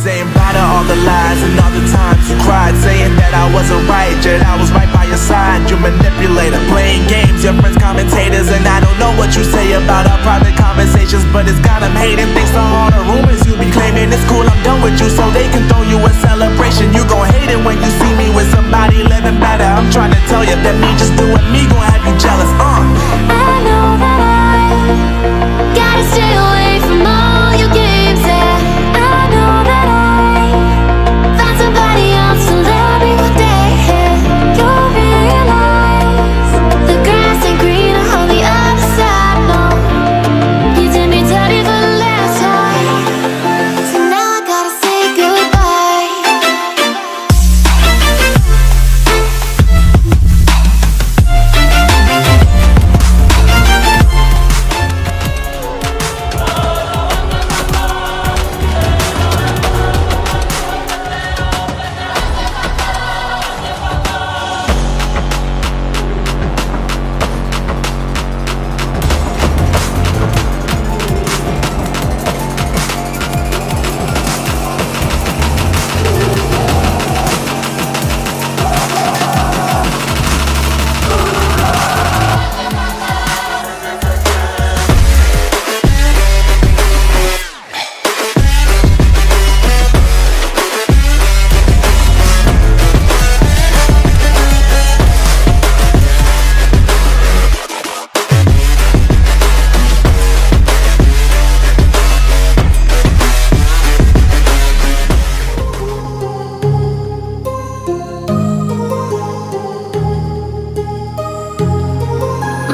Saying bye to all the lies and all the times you cried, saying that I wasn't right, yet I was right by your side. You manipulator, playing games, your friends commentators, and I don't know what you say about our private conversations, but it's got them hating. Thanks to all the rumors you be claiming. It's cool, I'm done with you, so they can throw you a celebration. You gon' hate it when you see me with somebody living better. I'm trying to tell you that me just doing me gon' have you jealous. I know that I gotta stay away from all your games, yeah. I know that find somebody else to love me one day, yeah. You'll realize the grass ain't greener on the other side, no. You did me dirty for the last time, so now I gotta say goodbye.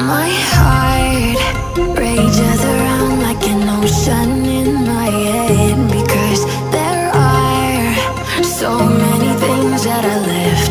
My heart rages around like an ocean in my head, because there are so many things that I live